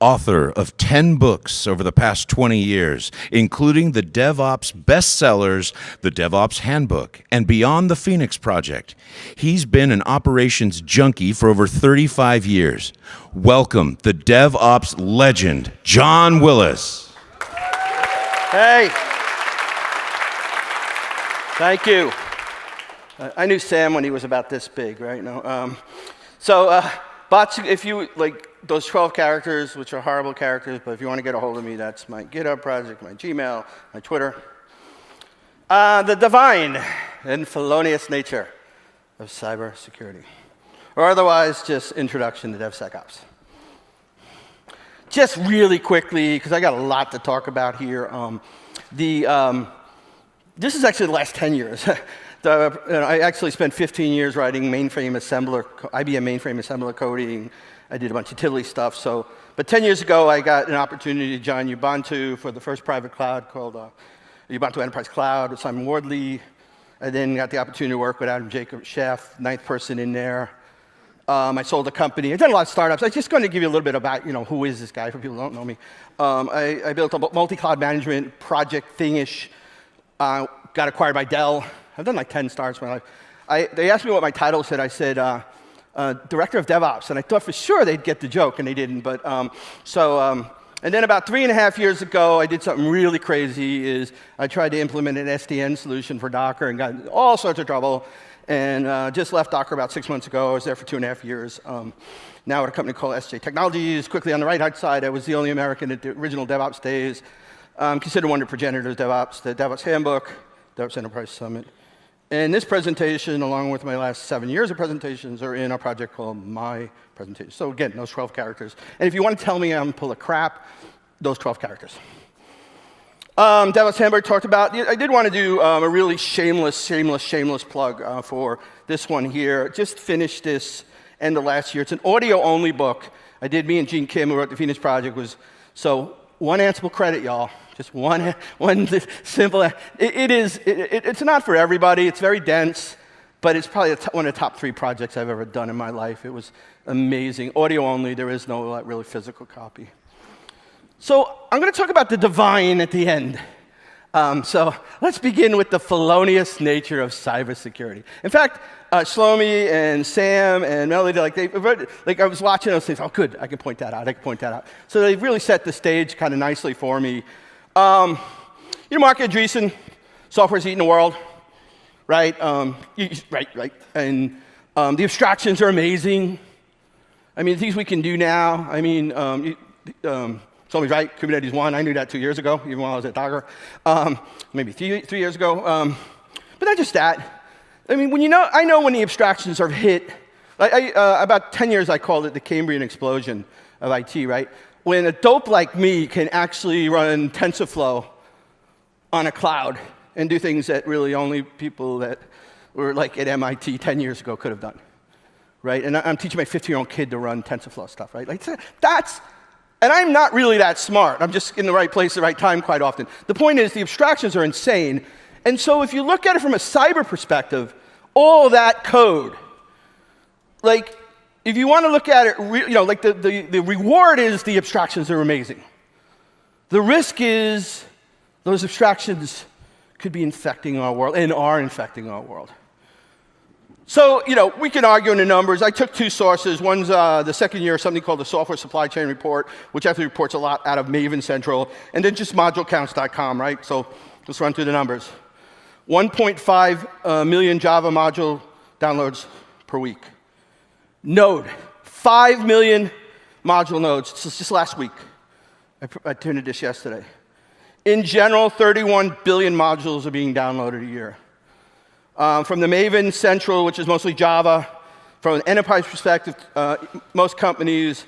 author of 10 books over the past 20 years, including the DevOps bestsellers, the DevOps Handbook, and Beyond the Phoenix Project. He's been an operations junkie for over 35 years. Welcome, the DevOps legend, John Willis. Hey. Thank you. I knew Sam when he was about this big, right? No. Bots, if you like those 12 characters, which are horrible characters, but if you want to get a hold of me, that's my GitHub project, my Gmail, my Twitter. The divine and felonious nature of cybersecurity, or otherwise just introduction to DevSecOps. Just really quickly, because I got a lot to talk about here. This is actually the last 10 years. I actually spent 15 years writing mainframe assembler, IBM mainframe assembler coding. I did a bunch of utility stuff. But 10 years ago, I got an opportunity to join Ubuntu for the first private cloud called Ubuntu Enterprise Cloud with Simon Wardley. I then got the opportunity to work with Adam Jacob Sheff, ninth person in there. I sold a company. I've done a lot of startups. I'm just going to give you a little bit about, who is this guy for people who don't know me. I built a multi-cloud management project thingish. Got acquired by Dell. I've done like 10 startups in my life. They asked me what my title said. I said, Director of DevOps. And I thought for sure they'd get the joke, and they didn't. And then about 3.5 years ago, I did something really crazy. I tried to implement an SDN solution for Docker and got in all sorts of trouble. And just left Docker about 6 months ago. I was there for 2.5 years. Now at a company called SJ Technologies. Quickly on the right-hand side, I was the only American at the original DevOps days. Considered one of the progenitors of DevOps, the DevOps Handbook, DevOps Enterprise Summit. And this presentation, along with my last 7 years of presentations, are in a project called My Presentation. So again, those 12 characters. And if you want to tell me I'm full of crap, those 12 characters. DevOps Handbook talked about, I did want to do a really shameless plug for this one here. Just finished this end of last year. It's an audio-only book. Me and Gene Kim, who wrote the Phoenix Project, one Ansible credit, y'all. Just one simple. It's not for everybody. It's very dense, but it's probably one of the top 3 projects I've ever done in my life. It was amazing. Audio only. There is no really physical copy. So I'm going to talk about the divine at the end. So let's begin with the felonious nature of cybersecurity. In fact, Shlomi and Sam and Melody, I was watching those things. Oh, good, I can point that out. So they really set the stage kind of nicely for me. Mark Andreessen, software's eating the world, right? Right. And the abstractions are amazing. I mean, the things we can do now. I mean, Shlomi's right, Kubernetes 1. I knew that 2 years ago, even while I was at Docker. Maybe 3 years ago. But not just that. I mean, I know when the abstractions are hit. About 10 years, I called it the Cambrian explosion of IT, right? When a dope like me can actually run TensorFlow on a cloud and do things that really only people that were like at MIT 10 years ago could have done, right? And I'm teaching my 15-year-old kid to run TensorFlow stuff, right? And I'm not really that smart. I'm just in the right place at the right time quite often. The point is the abstractions are insane. And so if you look at it from a cyber perspective, all that code, if you want to look at it, the reward is the abstractions are amazing. The risk is those abstractions could be infecting our world and are infecting our world. So, we can argue in the numbers. I took 2 sources. One's the second year, something called the Software Supply Chain Report, which actually reports a lot out of Maven Central, and then just modulecounts.com, right? So let's run through the numbers. 1.5 million Java module downloads per week. Node, 5 million module nodes. This is just last week. I tuned this yesterday. In general, 31 billion modules are being downloaded a year. From the Maven Central, which is mostly Java, from an enterprise perspective, most companies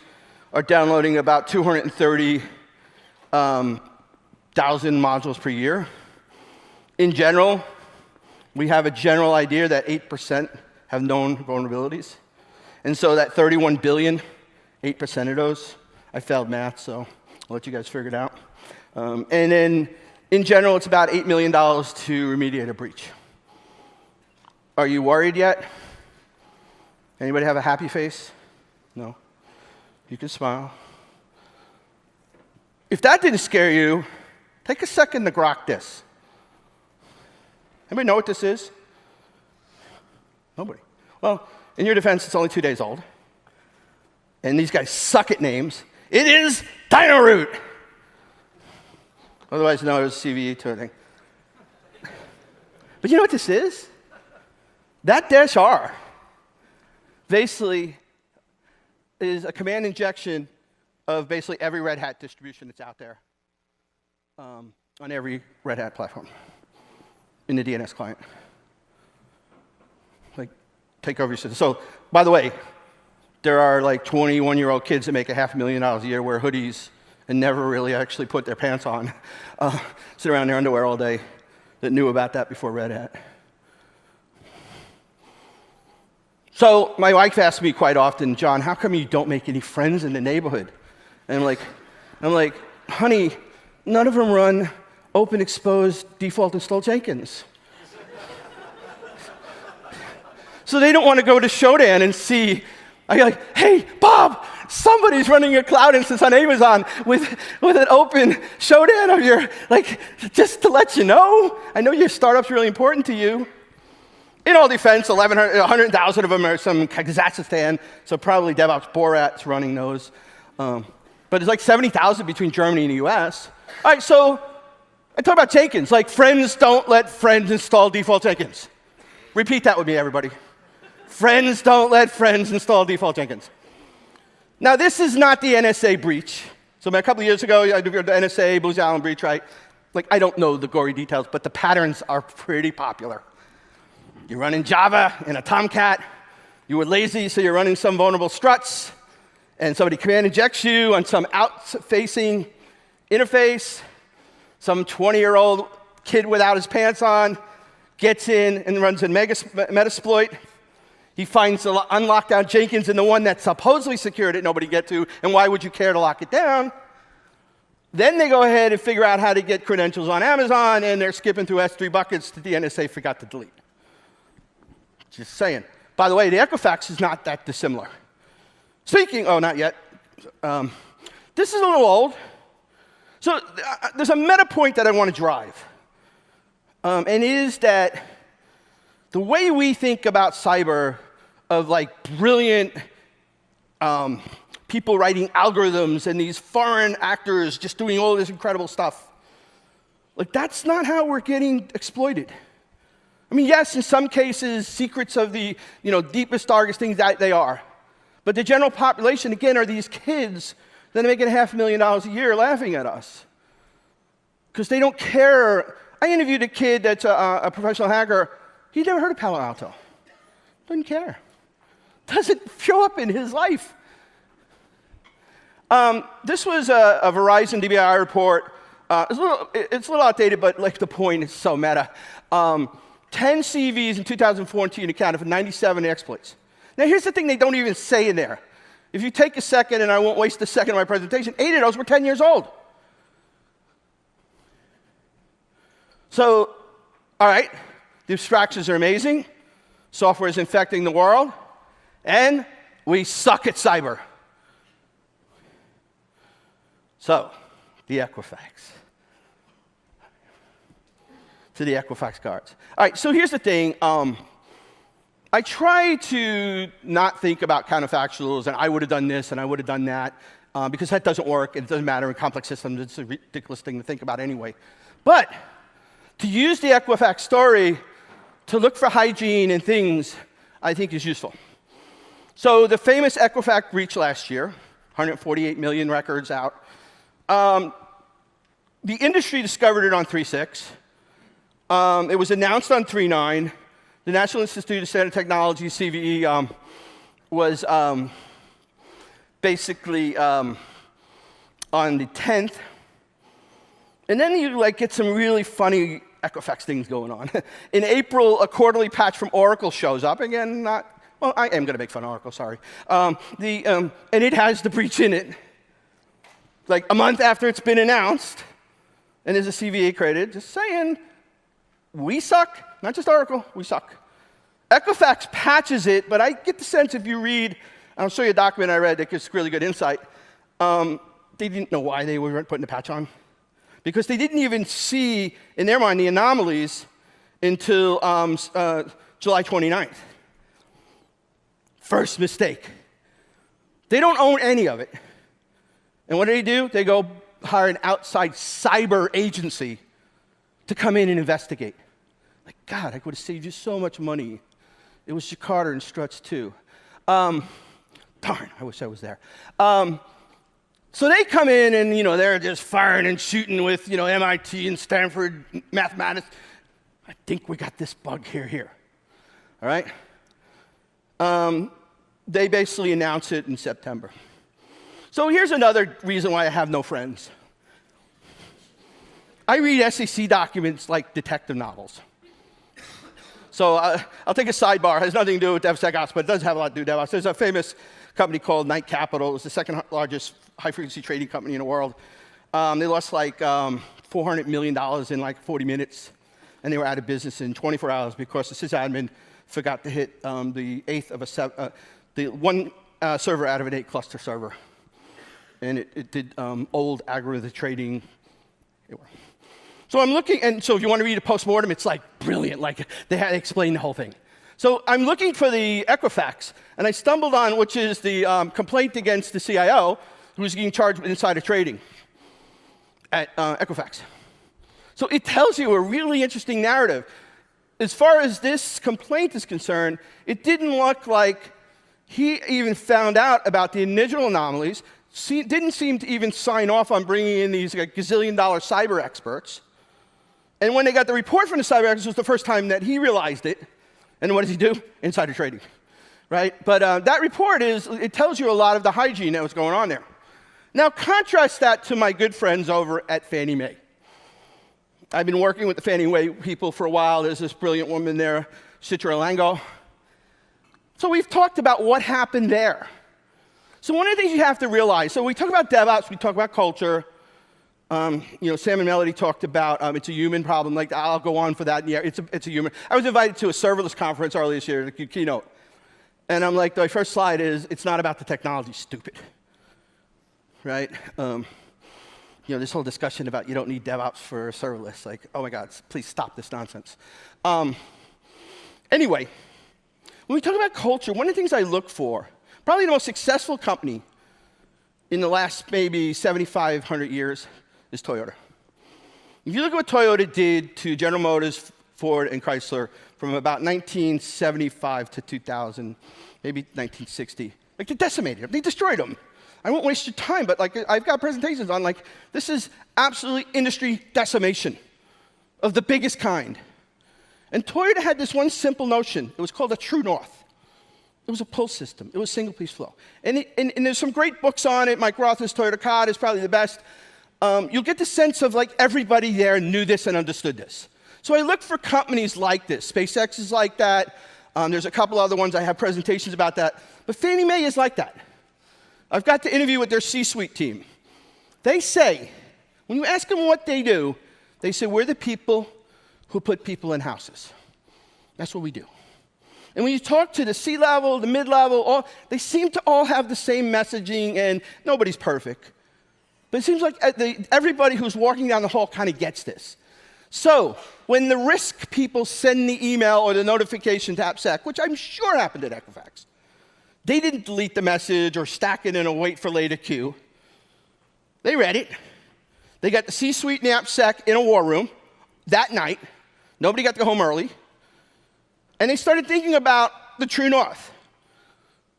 are downloading about 230,000 modules per year. In general, we have a general idea that 8% have known vulnerabilities. And so that 31 billion, 8% of those, I failed math, so I'll let you guys figure it out. And then, in general, it's about $8 million to remediate a breach. Are you worried yet? Anybody have a happy face? No? You can smile. If that didn't scare you, take a second to grok this. Anybody know what this is? Nobody. Well, in your defense, it's only 2 days old. And these guys suck at names. It is DynaRoot. Otherwise known as CVE thing. But you know what this is? That -R basically is a command injection of basically every Red Hat distribution that's out there on every Red Hat platform in the DNS client. Like, take over your system. So, by the way, there are like 21-year-old kids that make $500,000 a year, wear hoodies, and never really actually put their pants on, sit around in their underwear all day, that knew about that before Red Hat. So my wife asks me quite often, John, how come you don't make any friends in the neighborhood? And I'm like, honey, none of them run open exposed default install Jenkins. So they don't want to go to Shodan and see, I'm like, hey, Bob, somebody's running a cloud instance on Amazon with an open Shodan of your, like, just to let you know. I know your startup's really important to you. In all defense, 100,000 of them are some Kazakhstan, so probably DevOps Borat's running those. But it's like 70,000 between Germany and the US. All right, so I talk about Jenkins, like friends don't let friends install default Jenkins. Repeat that with me, everybody. Friends don't let friends install default Jenkins. Now, this is not the NSA breach. So a couple of years ago, I did the NSA, Booz Allen breach, right? Like, I don't know the gory details, but the patterns are pretty popular. You're running Java in a Tomcat. You were lazy, so you're running some vulnerable struts, and somebody command injects you on some out-facing interface. Some 20-year-old kid without his pants on gets in and runs a Metasploit. He finds the unlocked down Jenkins in the one that's supposedly secure that nobody get to, and why would you care to lock it down? Then they go ahead and figure out how to get credentials on Amazon, and they're skipping through S3 buckets that the NSA forgot to delete. Just saying. By the way, the Equifax is not that dissimilar. Not yet. This is a little old. So there's a meta point that I want to drive. And it is that the way we think about cyber, of like brilliant people writing algorithms and these foreign actors just doing all this incredible stuff, like that's not how we're getting exploited. I mean, yes, in some cases, secrets of the deepest, darkest things that they are. But the general population, again, are these kids that are making $500,000 a year laughing at us. Because they don't care. I interviewed a kid that's a professional hacker. He'd never heard of Palo Alto. Doesn't care. Doesn't show up in his life. This was a Verizon DBI report. It's a little outdated, but like the point is so meta. 10 CVs in 2014 accounted for 97 exploits. Now, here's the thing they don't even say in there. If you take a second, and I won't waste a second of my presentation, 8 of those were 10 years old. So, all right, the abstractions are amazing. Software is infecting the world. And we suck at cyber. So, the Equifax. To the Equifax guards. All right, so here's the thing. I try to not think about counterfactuals, and I would have done this, and I would have done that, because that doesn't work, and it doesn't matter in complex systems. It's a ridiculous thing to think about anyway. But to use the Equifax story to look for hygiene and things, I think is useful. So the famous Equifax breach last year, 148 million records out. The industry discovered it on 3.6. It was announced on 3.9. The National Institute of Standard Technology, CVE, was basically on the 10th. And then you get some really funny Equifax things going on. In April, a quarterly patch from Oracle shows up. Again, I am going to make fun of Oracle, sorry. And it has the breach in it. Like a month after it's been announced, and there's a CVE created, just saying, we suck. Not just Oracle, we suck. Equifax patches it, but I get the sense if you read, I'll show you a document I read that gives really good insight. they didn't know why they were putting the patch on. Because they didn't even see, in their mind, the anomalies until July 29th. First mistake. They don't own any of it. And what do? They go hire an outside cyber agency to come in and investigate. Like, God, I would have saved you so much money. It was Jakarta and Struts too. Darn, I wish I was there. So they come in and, they're just firing and shooting with, MIT and Stanford mathematics. I think we got this bug here. All right? They basically announce it in September. So here's another reason why I have no friends. I read SEC documents like detective novels. So I'll take a sidebar. It has nothing to do with DevSecOps, but it does have a lot to do with DevOps. There's a famous company called Knight Capital. It was the second largest high-frequency trading company in the world. They lost like $400 million in like 40 minutes, and they were out of business in 24 hours because the sysadmin forgot to hit the one server out of an 8-cluster server. And it did old algorithm trading. So I'm looking, and so if you want to read a postmortem, it's like brilliant. Like they had to explain the whole thing. So I'm looking for the Equifax, and I stumbled on, which is the complaint against the CIO, who's getting charged with insider trading at Equifax. So it tells you a really interesting narrative. As far as this complaint is concerned, it didn't look like he even found out about the initial anomalies, didn't seem to even sign off on bringing in these gazillion-dollar cyber experts. And when they got the report from the cyber experts, it was the first time that he realized it. And what does he do? Insider trading, right? But that report it tells you a lot of the hygiene that was going on there. Now contrast that to my good friends over at Fannie Mae. I've been working with the Fannie Mae people for a while. There's this brilliant woman there, Citra Lango. So we've talked about what happened there. So one of the things you have to realize, so we talk about DevOps, we talk about culture. Sam and Melody talked about it's a human problem. Like I'll go on for that. Yeah, it's a human. I was invited to a serverless conference earlier this year, the Keynote, and I'm like, my first slide is, it's not about the technology, stupid, right? This whole discussion about you don't need DevOps for serverless. Like, oh my God, please stop this nonsense. Anyway, when we talk about culture, one of the things I look for, probably the most successful company in the last maybe 7,500 years is Toyota. If you look at what Toyota did to General Motors, Ford, and Chrysler from about 1975 to 2000, maybe 1960, like they decimated them, they destroyed them. I won't waste your time, but like I've got presentations on like, this is absolutely industry decimation of the biggest kind. And Toyota had this one simple notion. It was called a true north. It was a pull system. It was single piece flow. And there's some great books on it. Mike Roth's Toyota Cod is probably the best. You'll get the sense of like everybody there knew this and understood this. So I look for companies like this. SpaceX is like that. There's a couple other ones. I have presentations about that. But Fannie Mae is like that. I've got to interview with their C-suite team. They say, when you ask them what they do, they say, we're the people who put people in houses. That's what we do. And when you talk to the C-level, the mid-level, they seem to all have the same messaging, and nobody's perfect. But it seems like everybody who's walking down the hall kind of gets this. So when the risk people send the email or the notification to AppSec, which I'm sure happened at Equifax, they didn't delete the message or stack it in a wait for later queue. They read it. They got the C-suite and the AppSec in a war room that night. Nobody got to go home early. And they started thinking about the true north.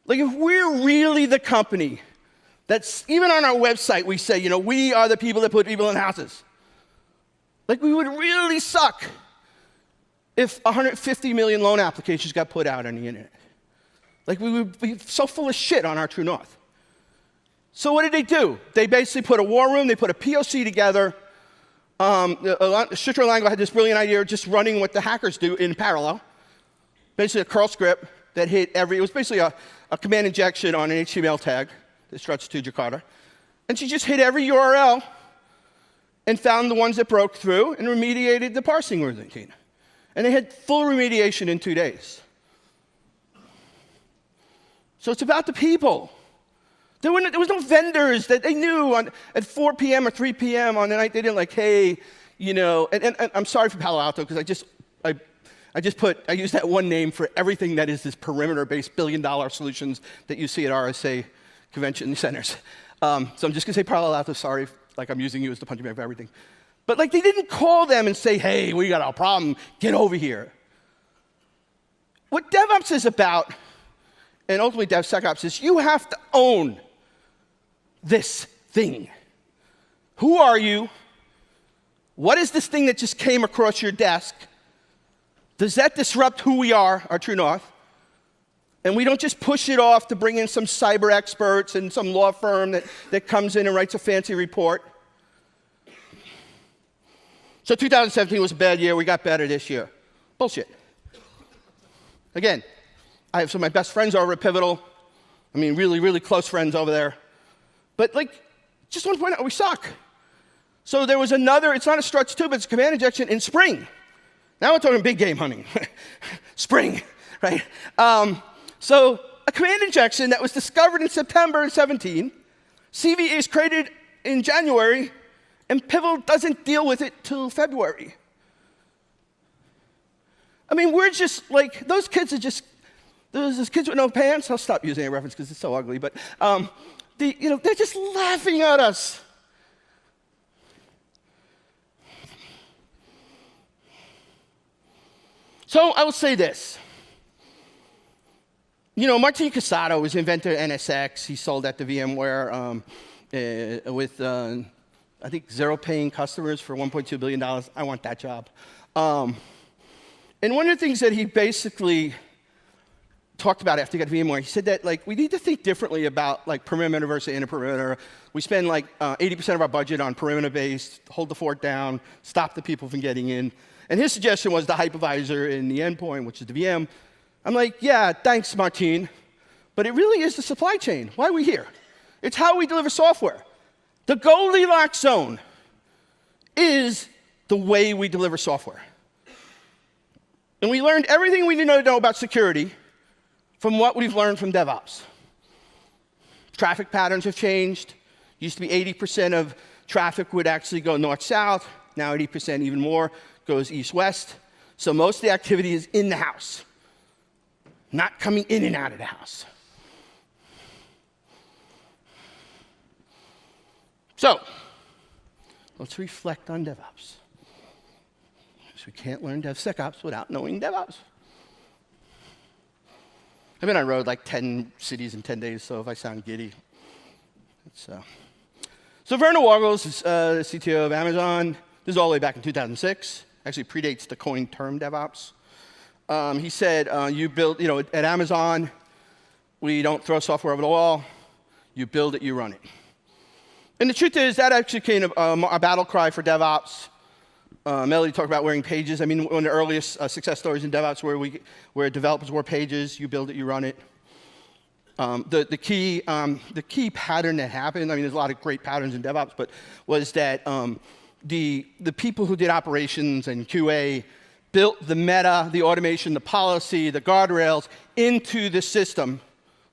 Like if we're really the company that's, even on our website, we say, we are the people that put people in houses. Like we would really suck if 150 million loan applications got put out on the internet. Like we would be so full of shit on our true north. So what did they do? They basically put a war room, they put a POC together. Citra Lango had this brilliant idea of just running what the hackers do in parallel. Basically a curl script that hit it was basically a command injection on an HTML tag that struts to Jakarta. And she just hit every URL and found the ones that broke through and remediated the parsing routine. And they had full remediation in 2 days. So it's about the people. There was no vendors that they knew at 4 p.m. or 3 p.m. on the night they didn't like, hey, you know, and I'm sorry for Palo Alto because I use that one name for everything that is this perimeter-based billion-dollar solutions that you see at RSA convention centers. So I'm just gonna say Palo Alto, sorry, like I'm using you as the punching bag for everything. But like they didn't call them and say, hey, we got a problem, get over here. What DevOps is about, and ultimately DevSecOps, is you have to own this thing. Who are you? What is this thing that just came across your desk? Does that disrupt who we are, our true north? And we don't just push it off to bring in some cyber experts and some law firm that comes in and writes a fancy report. So 2017 was a bad year. We got better this year. Bullshit. Again, I have some of my best friends over at Pivotal. I mean, really, really close friends over there. But like, just want to point out, we suck. So there was another, it's not a struts too, but it's a command injection in Spring. Now we're talking big game hunting. Spring, right? So a command injection that was discovered in September of 17, CVE is created in January, and Pivotal doesn't deal with it till February. I mean, we're just like, those kids are just, those kids with no pants. I'll stop using a reference because it's so ugly, but they're just laughing at us. So I will say this. You know, Martin Casado was inventor of NSX. He sold that to VMware with, I think, 0 paying customers for $1.2 billion. I want that job. And one of the things that he basically talked about after he got VMware, he said that like we need to think differently about like perimeter versus inner perimeter. We spend like 80% of our budget on perimeter-based, hold the fort down, stop the people from getting in. And his suggestion was the hypervisor in the endpoint, which is the VM. I'm like, yeah, thanks, Martin. But it really is the supply chain. Why are we here? It's how we deliver software. The Goldilocks zone is the way we deliver software. And we learned everything we need to know about security from what we've learned from DevOps. Traffic patterns have changed. Used to be 80% of traffic would actually go north-south. Now 80%, even more, goes east-west. So most of the activity is in the house, not coming in and out of the house. So let's reflect on DevOps. Because we can't learn DevSecOps without knowing DevOps. I've been on road like 10 cities in 10 days, so if I sound giddy, it's... So Werner Wargels is the CTO of Amazon. This is all the way back in 2006. Actually predates the coined term DevOps. He said, you build, you know, at Amazon, we don't throw software over the wall. You build it, you run it. And the truth is, that actually became a battle cry for DevOps. Melody talked about wearing pages. I mean, one of the earliest success stories in DevOps where developers wore pages, you build it, you run it. The key pattern that happened, I mean, there's a lot of great patterns in DevOps, but was that the people who did operations and QA built the meta, the automation, the policy, the guardrails into the system,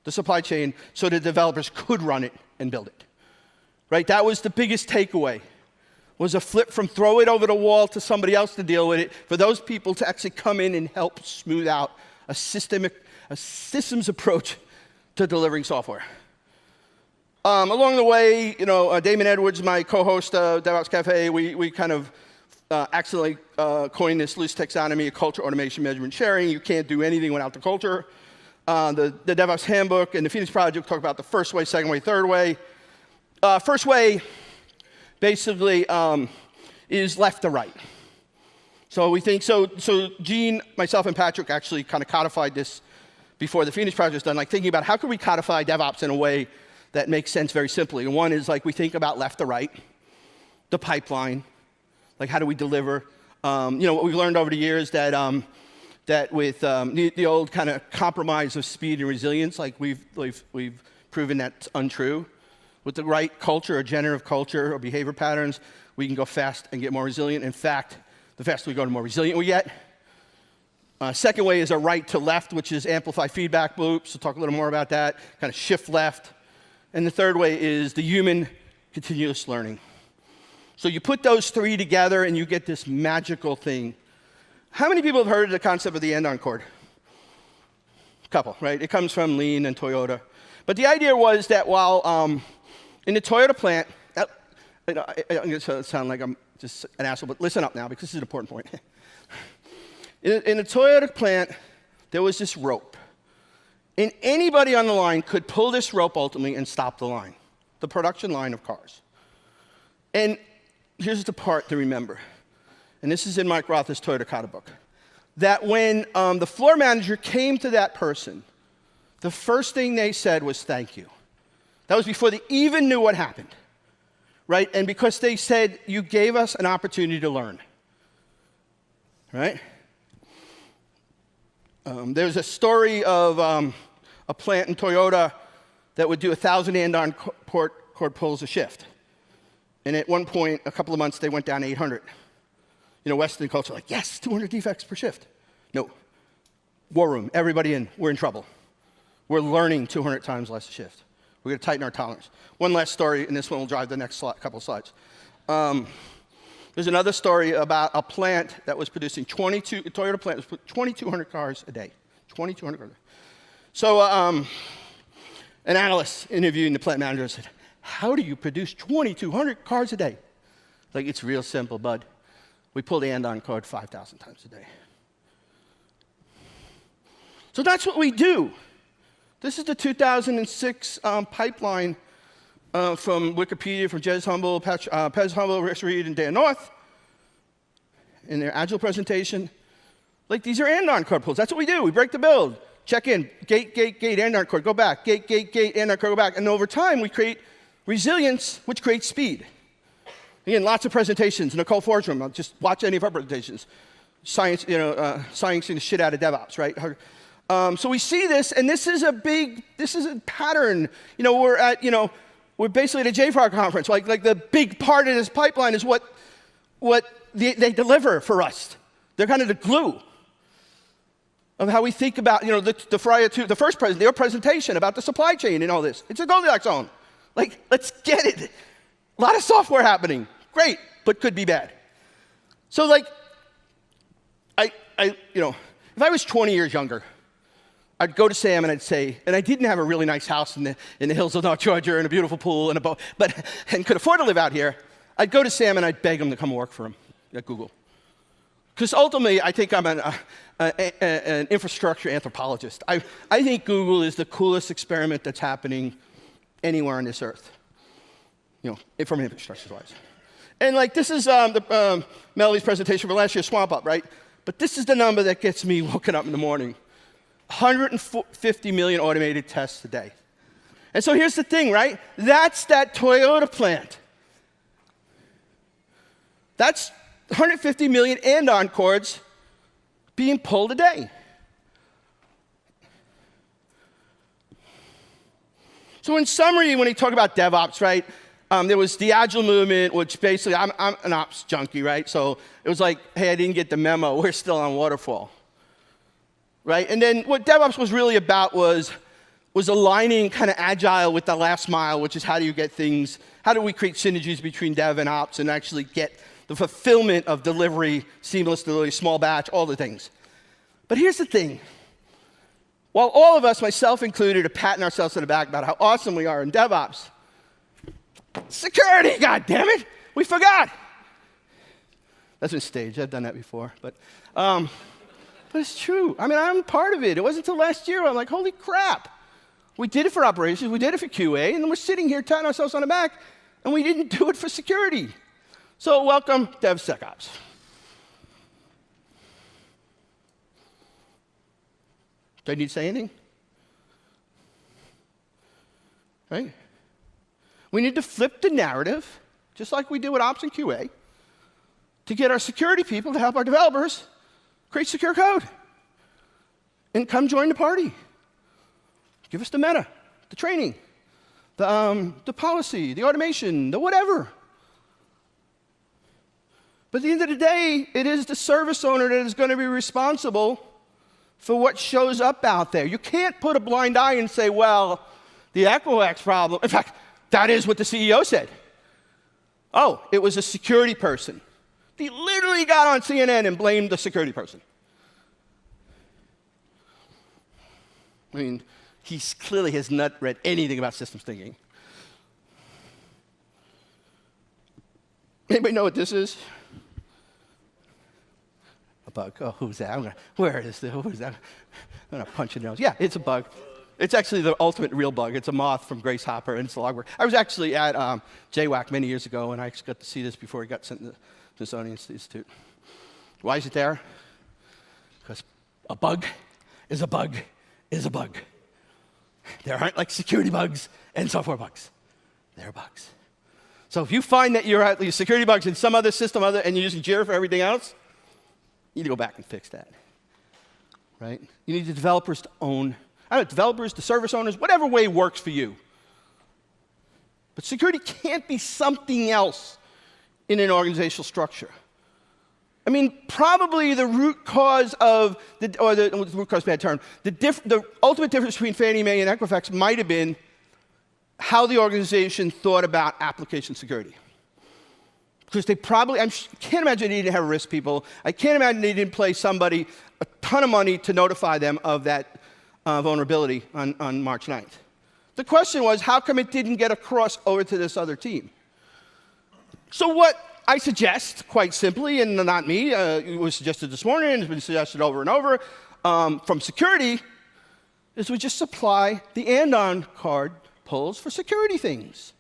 the supply chain, so the developers could run it and build it. Right? That was the biggest takeaway, was a flip from throw it over the wall to somebody else to deal with it, for those people to actually come in and help smooth out a systems approach to delivering software. Along the way, you know, Damon Edwards, my co-host of DevOps Cafe, we kind of accidentally coined this loose taxonomy of culture, automation, measurement, sharing. You can't do anything without the culture. The DevOps Handbook and the Phoenix Project talk about the first way, second way, third way. First way, basically, is left to right. So we think, so Gene, myself, and Patrick actually kind of codified this before the Phoenix Project was done, like thinking about how can we codify DevOps in a way that makes sense very simply. And one is like we think about left to right, the pipeline, like how do we deliver. You know, what we've learned over the years that with the old kind of compromise of speed and resilience, like we've proven that's untrue. With the right culture, or generative culture, or behavior patterns, we can go fast and get more resilient. In fact, the faster we go, the more resilient we get. Second way is a right to left, which is amplify feedback loops. We'll talk a little more about that. Kind of shift left. And the third way is the human continuous learning. So you put those three together and you get this magical thing. How many people have heard of the concept of the end-on cord? A couple, right? It comes from Lean and Toyota. But the idea was that while in the Toyota plant, I'm going to sound like I'm just an asshole, but listen up now because this is an important point. In the Toyota plant, there was this rope. And anybody on the line could pull this rope ultimately and stop the line, the production line of cars. And here's the part to remember, and this is in Mike Roth's Toyota Kata book, that when the floor manager came to that person, the first thing they said was thank you. That was before they even knew what happened, right? And because they said, you gave us an opportunity to learn, right? There's a story of a plant in Toyota that would do 1,000 end-on cord pulls a shift. And at one point, a couple of months, they went down to 800. You know, Western culture, like, yes, 200 defects per shift. No. War room, everybody in, we're in trouble. We're learning 200 times less a shift. We're going to tighten our tolerance. One last story, and this one will drive the next couple of slides. There's another story about a plant that was producing a Toyota plant was 2,200 cars a day. 2,200 cars a day. So an analyst interviewing the plant manager said, how do you produce 2,200 cars a day? Like, it's real simple, bud. We pull the end-on cord 5,000 times a day. So that's what we do. This is the 2006 pipeline from Wikipedia, from Jez Humble, Pez Humble, Rich Reed, and Dan North in their Agile presentation. Like, these are end-on cord pulls. That's what we do. We break the build. Check in, gate, end-on cord, go back, gate, end-on cord, go back. And over time, we create resilience, which creates speed. Again, lots of presentations. Nicole Fordrum, I'll just watch any of our presentations. Science, sciencing the shit out of DevOps, right? So we see this, and this is a pattern. You know, we're basically at a JFrog conference. Like the big part of this pipeline is what they deliver for us. They're kind of the glue of how we think about, the first presentation about the supply chain and all this. It's a Goldilocks zone. Like, let's get it. A lot of software happening. Great, but could be bad. So, like, if I was 20 years younger, I'd go to Sam and I'd say, and I didn't have a really nice house in the hills of North Georgia and a beautiful pool and a boat, and could afford to live out here, I'd go to Sam and I'd beg him to come work for him at Google. Because ultimately, I think I'm an infrastructure anthropologist. I think Google is the coolest experiment that's happening anywhere on this earth, from an infrastructure-wise. And like, this is Melody's presentation for last year's swampUP, right? But this is the number that gets me woken up in the morning. 150 million automated tests a day. And so here's the thing, right? That's that Toyota plant. That's 150 million end-on cords being pulled a day. So in summary, when we talk about DevOps, right, there was the Agile movement, which basically, I'm an ops junkie, right? So it was like, hey, I didn't get the memo. We're still on waterfall, right? And then what DevOps was really about was aligning kind of Agile with the last mile, which is how do we create synergies between Dev and Ops and actually get the fulfillment of delivery, seamless delivery, small batch, all the things. But here's the thing. While all of us, myself included, are patting ourselves on the back about how awesome we are in DevOps, security, goddammit, we forgot. That's been staged. I've done that before, but it's true. I mean, I'm part of it. It wasn't until last year I'm like, holy crap. We did it for operations, we did it for QA, and then we're sitting here patting ourselves on the back, and we didn't do it for security. So welcome, DevSecOps. Do I need to say anything? Right? We need to flip the narrative, just like we did with Ops and QA, to get our security people to help our developers create secure code. And come join the party. Give us the meta, the training, the policy, the automation, the whatever. But at the end of the day, it is the service owner that is going to be responsible for what shows up out there. You can't put a blind eye and say, well, The Equifax problem, in fact, that is what the CEO said. Oh, it was a security person. He literally got on CNN and blamed the security person. I mean, he clearly has not read anything about systems thinking. Anybody know what this is? A bug. Oh, who's that? Where is this? Who is that? I'm going to punch your nose. Yeah, it's a bug. It's actually the ultimate real bug. It's a moth from Grace Hopper, and it's the logwork. I was actually at JWAC many years ago, and I actually got to see this before it got sent to the Smithsonian Institute. Why is it there? Because a bug is a bug is a bug. There aren't like security bugs and software bugs. They're bugs. So if you find that you're at least security bugs in some other system and you're using Jira for everything else, you need to go back and fix that. Right? You need the developers to own, I don't know, developers, the service owners, whatever way works for you. But security can't be something else in an organizational structure. I mean, probably the root cause of, the root cause is a bad term, the ultimate difference between Fannie Mae and Equifax might have been how the organization thought about application security. Because they probably, I can't imagine they didn't have risk people. I can't imagine they didn't pay somebody a ton of money to notify them of that vulnerability on March 9th. The question was, how come it didn't get across over to this other team? So what I suggest, quite simply, and not me, it was suggested this morning, and it's been suggested over and over, from security, is we just supply the and-on card pulls for security things.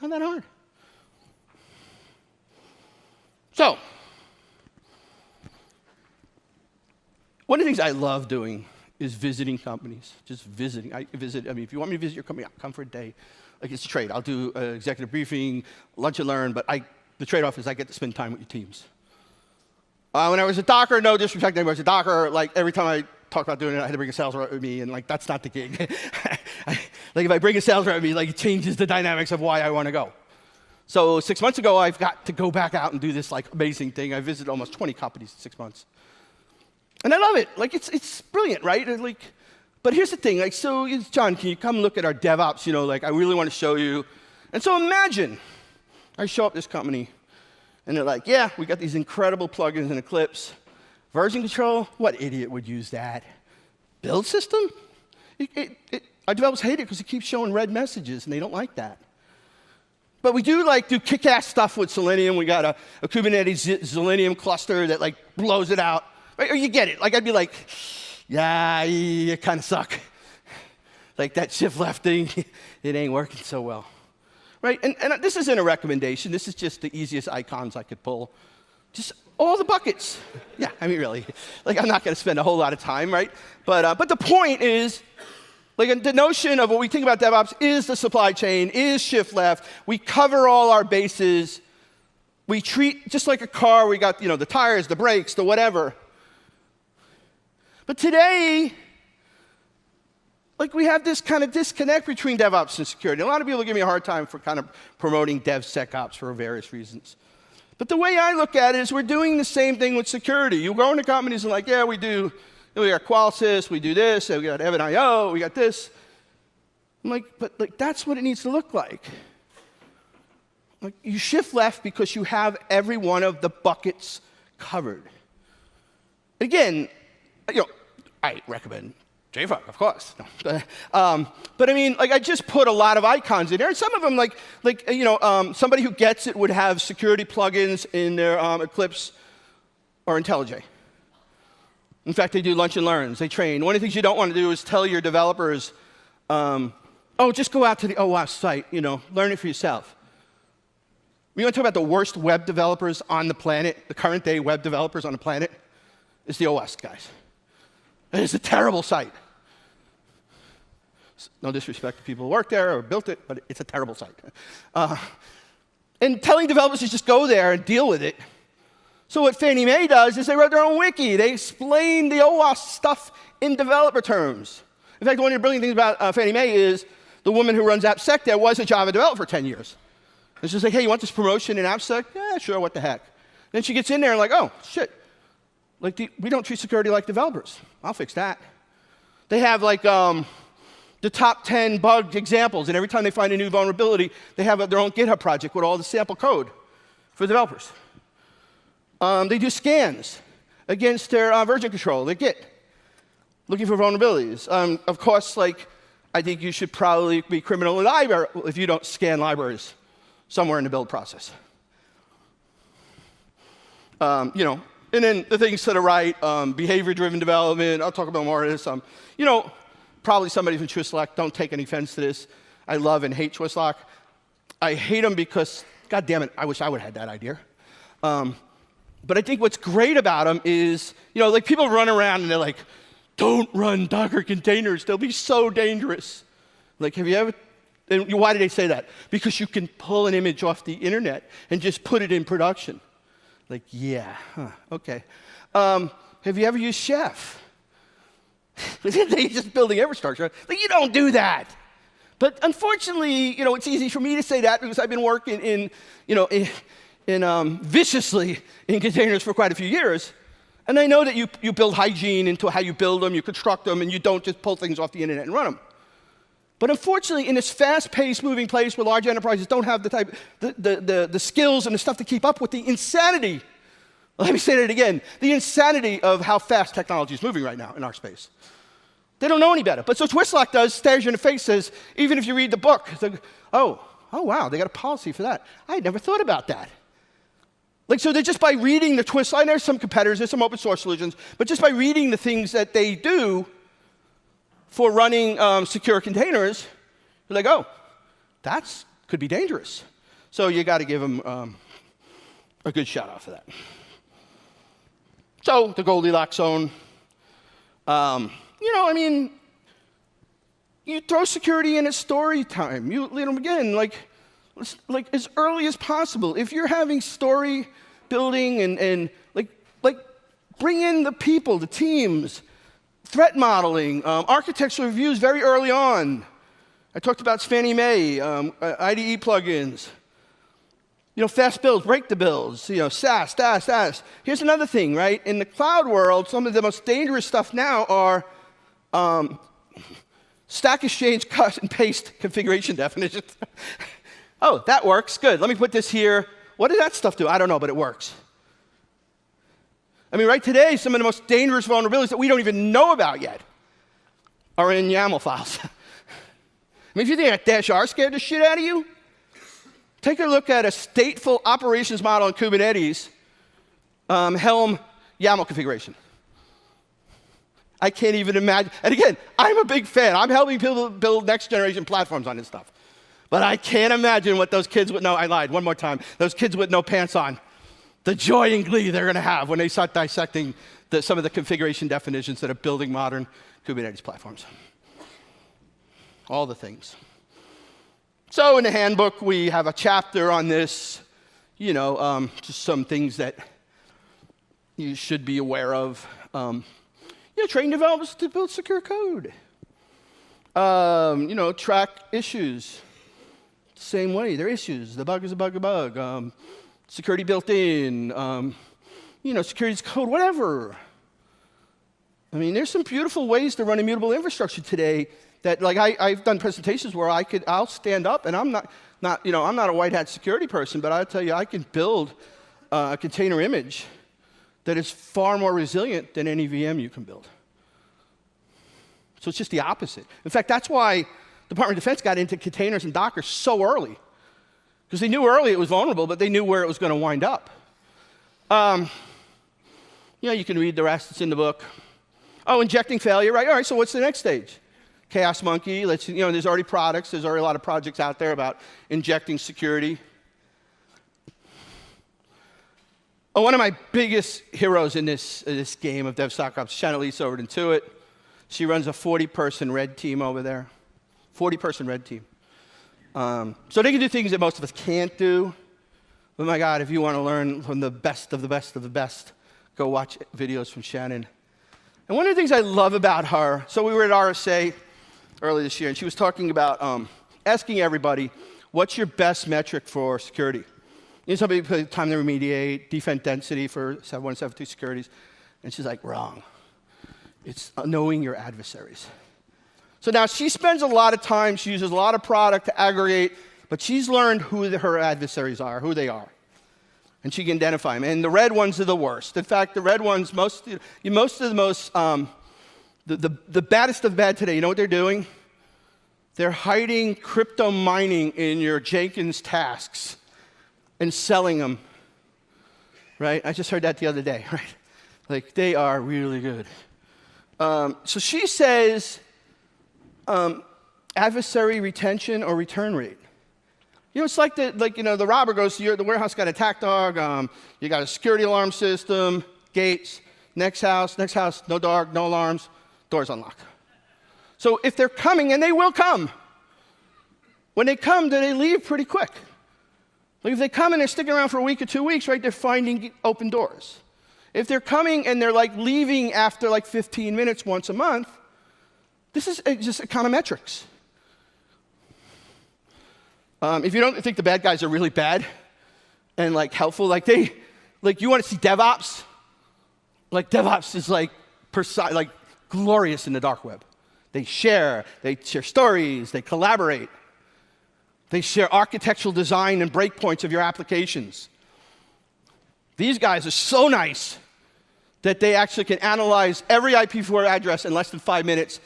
Not that hard. So, one of the things I love doing is visiting companies, just visiting. I mean, if you want me to visit your company, I'll come for a day. Like, it's a trade. I'll do an executive briefing, lunch and learn, but the trade-off is I get to spend time with your teams. When I was a Docker, no disrespect, I was a Docker, like, every time I talked about doing it, I had to bring a sales rep with me, and, like, that's not the gig. Like, if I bring a sales rep with me, like, it changes the dynamics of why I want to go. So 6 months ago, I've got to go back out and do this, like, amazing thing. I visited almost 20 companies in 6 months. And I love it. Like, it's brilliant, right? Like, but here's the thing. Like, so, John, can you come look at our DevOps? You know, like, I really want to show you. And so imagine I show up this company, and they're like, yeah, we got these incredible plugins in Eclipse. Version control? What idiot would use that? Build system? Our developers hate it because it keeps showing red messages, and they don't like that. But we do kick-ass stuff with Selenium. We got a Kubernetes Selenium cluster that, like, blows it out. Right? Or you get it. Like, I'd be like, yeah, you kind of suck. Like, that shift left thing, it ain't working so well. Right? And this isn't a recommendation. This is just the easiest icons I could pull. Just all the buckets. Yeah, I mean, really. Like, I'm not going to spend a whole lot of time, right? But the point is, like, the notion of what we think about DevOps is the supply chain, is shift left. We cover all our bases. We treat, just like a car, we got, the tires, the brakes, the whatever. But today, like, we have this kind of disconnect between DevOps and security. A lot of people give me a hard time for kind of promoting DevSecOps for various reasons. But the way I look at it is we're doing the same thing with security. You go into companies and like, yeah, we got Qualysys, we do this, we got Evan.io, we got this. I'm like, but like, that's what it needs to look like. Like, you shift left because you have every one of the buckets covered. Again, I recommend JFrog, of course. No. But I mean, like, I just put a lot of icons in there. And some of them, somebody who gets it would have security plugins in their Eclipse or IntelliJ. In fact, they do lunch and learns. They train. One of the things you don't want to do is tell your developers, just go out to the OWASP site, learn it for yourself. We want to talk about the worst web developers on the planet, the current day web developers on the planet, is the OWASP guys. It's a terrible site. No disrespect to people who work there or built it, but it's a terrible site. And telling developers to just go there and deal with it. So what Fannie Mae does is they wrote their own wiki. They explain the OWASP stuff in developer terms. In fact, one of the brilliant things about Fannie Mae is the woman who runs AppSec there was a Java developer for 10 years. And she's like, hey, you want this promotion in AppSec? Yeah, sure, what the heck. Then she gets in there and like, oh, shit. Like, we don't treat security like developers. I'll fix that. They have like the top 10 bug examples, and every time they find a new vulnerability, they have their own GitHub project with all the sample code for developers. They do scans against their version control, their Git, looking for vulnerabilities. Of course, like, I think you should probably be criminally liable if you don't scan libraries somewhere in the build process. And then the things to the right, behavior-driven development. I'll talk about more of this. Probably somebody from Twistlock, don't take any offense to this. I love and hate Twistlock. I hate them because, God damn it, I wish I would have had that idea. But I think what's great about them is, like people run around and they're like, don't run Docker containers, they'll be so dangerous. Like, have you ever, and why do they say that? Because you can pull an image off the internet and just put it in production. Like, yeah, okay. Have you ever used Chef? They're just building infrastructure. Like, you don't do that. But unfortunately, it's easy for me to say that because I've been working viciously in containers for quite a few years. And I know that you build hygiene into how you build them, you construct them, and you don't just pull things off the internet and run them. But unfortunately, in this fast-paced, moving place where large enterprises don't have the skills and the stuff to keep up with the insanity, let me say that again, the insanity of how fast technology is moving right now in our space. They don't know any better. But so Twistlock does, stares you in the face, says, even if you read the book, oh wow, they got a policy for that. I had never thought about that. Like, so they're just by reading the Twistlock, and there's some competitors, there's some open source solutions, but just by reading the things that they do for running secure containers, you're like, oh, that could be dangerous. So you got to give them a good shout out for that. So the Goldilocks zone, you throw security in at story time. Again, like as early as possible. If you're having story building and bring in the people, the teams, threat modeling, architectural reviews very early on. I talked about Fannie Mae, IDE plugins. Fast builds, break the builds, SaaS, DaaS. Here's another thing, right? In the cloud world, some of the most dangerous stuff now are Stack Exchange cut and paste configuration definitions. Oh, that works, good. Let me put this here. What does that stuff do? I don't know, but it works. I mean, right today, some of the most dangerous vulnerabilities that we don't even know about yet are in YAML files. I mean, if you think that -R scared the shit out of you, take a look at a stateful operations model in Kubernetes, Helm YAML configuration. I can't even imagine. And again, I'm a big fan. I'm helping people build next generation platforms on this stuff. But I can't imagine what those kids with I lied one more time. Those kids with no pants on, the joy and glee they're going to have when they start dissecting some of the configuration definitions that are building modern Kubernetes platforms. All the things. So in the handbook, we have a chapter on this, just some things that you should be aware of. Train developers to build secure code. Track issues. Same way, they're issues. The bug is a bug. Security built in. Security is code, whatever. I mean, there's some beautiful ways to run immutable infrastructure today that, like, I've done presentations where I'll stand up, and I'm not a white hat security person, but I'll tell you, I can build a container image that is far more resilient than any VM you can build. So it's just the opposite. In fact, that's why the Department of Defense got into containers and Docker so early, because they knew early it was vulnerable, but they knew where it was going to wind up. You can read the rest. It's in the book. Oh, injecting failure, right? All right, so what's the next stage? Chaos Monkey, there's already products. There's already a lot of projects out there about injecting security. Oh, one of my biggest heroes in this game of DevSecOps, Chanelise over at Intuit. She runs a 40-person red team over there. 40-person red team. So they can do things that most of us can't do. But my God, if you want to learn from the best of the best of the best, go watch videos from Shannon. And one of the things I love about her, so we were at RSA earlier this year, and she was talking about asking everybody, what's your best metric for security? Some people put time to remediate, defend density for 7172 securities. And she's like, wrong. It's knowing your adversaries. So now she spends a lot of time, she uses a lot of product to aggregate, but she's learned who her adversaries are, who they are. And she can identify them. And the red ones are the worst. In fact, the red ones, the baddest of bad today, you know what they're doing? They're hiding crypto mining in your Jenkins tasks and selling them, right? I just heard that the other day, right? Like, they are really good. So she says adversary retention or return rate. You know, it's like the robber goes to the warehouse, got an attack dog, you got a security alarm system, gates, next house, no dog, no alarms, doors unlocked. So if they're coming, and they will come, when they come, do they leave pretty quick? Like if they come and they're sticking around for a week or 2 weeks, right, they're finding open doors. If they're coming and they're like leaving after like 15 minutes once a month, this is just econometrics. If you don't think the bad guys are really bad and like helpful, like you want to see DevOps? Like DevOps is like glorious in the dark web. They share stories, they collaborate. They share architectural design and breakpoints of your applications. These guys are so nice that they actually can analyze every IPv4 address in less than 5 minutes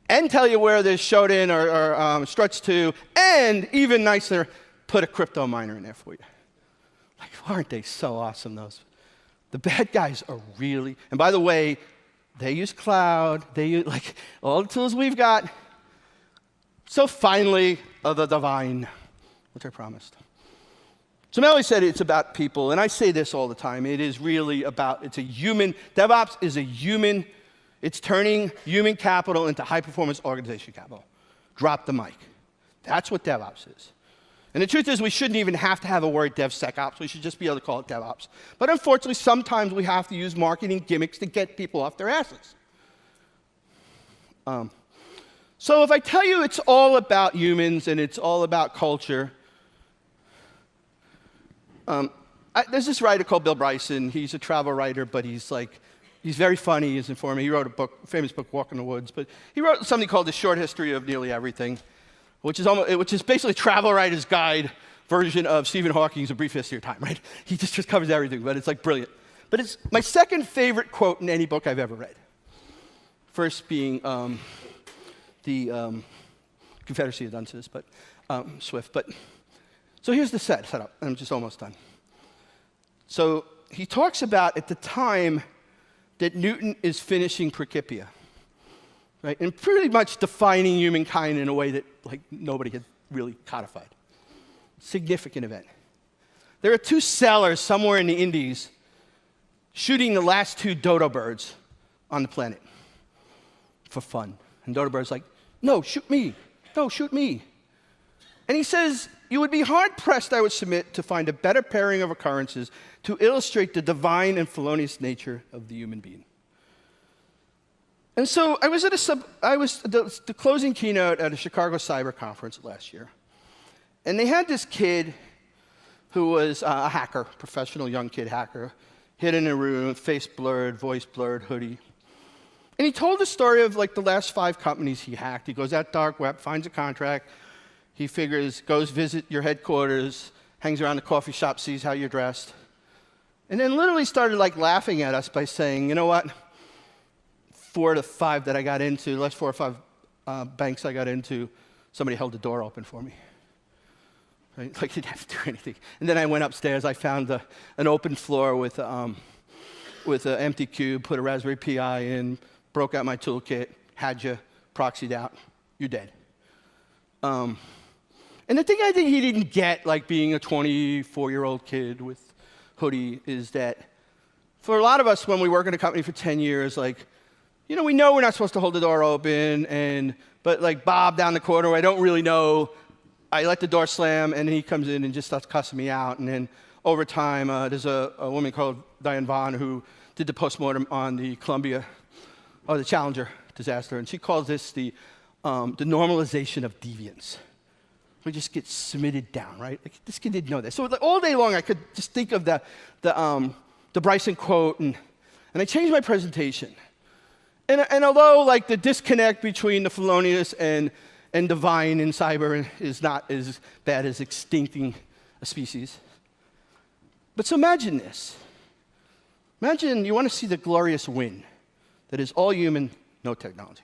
and tell you where this showed in or struts to, and even nicer, put a crypto miner in there for you. Like, aren't they so awesome, those? The bad guys are really, and by the way, they use cloud, they use like all the tools we've got. So finally, the divine, which I promised. So Melanie said it's about people, and I say this all the time. It is really about, it's a human, DevOps is a human, it's turning human capital into high-performance organization capital. Drop the mic. That's what DevOps is. And the truth is we shouldn't even have to have a word DevSecOps. We should just be able to call it DevOps. But unfortunately, sometimes we have to use marketing gimmicks to get people off their asses. So if I tell you it's all about humans and it's all about culture, there's this writer called Bill Bryson. He's a travel writer, but he's very funny, he's informative. He wrote a famous book, Walk in the Woods. But he wrote something called The Short History of Nearly Everything, which is basically a travel writer's guide version of Stephen Hawking's A Brief History of Time, right? He just covers everything, but it's like brilliant. But it's my second favorite quote in any book I've ever read. First being the Confederacy had done this, but Swift. But so here's the setup. I'm just almost done. So he talks about at the time that Newton is finishing Principia, right, and pretty much defining humankind in a way that like nobody had really codified. Significant event. There are two sailors somewhere in the Indies shooting the last two dodo birds on the planet for fun. And dodo bird's like, no, shoot me. No, shoot me. And he says, you would be hard-pressed, I would submit, to find a better pairing of occurrences to illustrate the divine and felonious nature of the human being. And so I was at the closing keynote at a Chicago Cyber Conference last year. And they had this kid who was a hacker, professional young kid hacker, hid in a room, face blurred, voice blurred, hoodie. And he told the story of like the last 5 companies he hacked. He goes out dark web, finds a contract. He figures, goes visit your headquarters, hangs around the coffee shop, sees how you're dressed. And then literally started like laughing at us by saying, you know what? 4 to 5 that I got into, the last 4 or 5 banks I got into, somebody held the door open for me. Right? Like, he didn't have to do anything. And then I went upstairs. I found an open floor with an empty cube, put a Raspberry Pi in, broke out my toolkit, had you, proxied out. You're dead. And the thing I think he didn't get, like being a 24-year-old kid with hoodie, is that for a lot of us, when we work in a company for 10 years, like, you know, we know we're not supposed to hold the door open, but like Bob down the corner, I don't really know, I let the door slam, and he comes in and just starts cussing me out. And then over time, there's a woman called Diane Vaughn who did the postmortem on the the Challenger disaster, and she calls this the normalization of deviance. We just get submitted down, right? Like, this kid didn't know that. So like, all day long, I could just think of the Bryson quote, and I changed my presentation. And although like the disconnect between the Felonious and divine in cyber is not as bad as extincting a species. But so imagine this. Imagine you want to see the glorious win that is all human, no technology.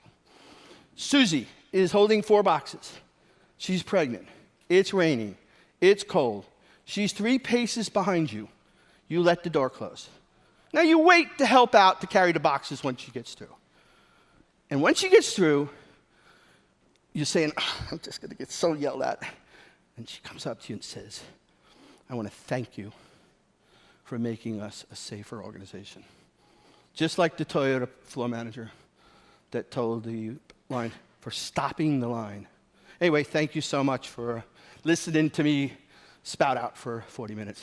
Susie is holding 4 boxes. She's pregnant. It's raining. It's cold. She's 3 paces behind you. You let the door close. Now you wait to help out to carry the boxes when she gets through. And when she gets through, you're saying, oh, I'm just going to get so yelled at. And she comes up to you and says, I want to thank you for making us a safer organization. Just like the Toyota floor manager that told the line, for stopping the line. Anyway, thank you so much for listening to me spout out for 40 minutes.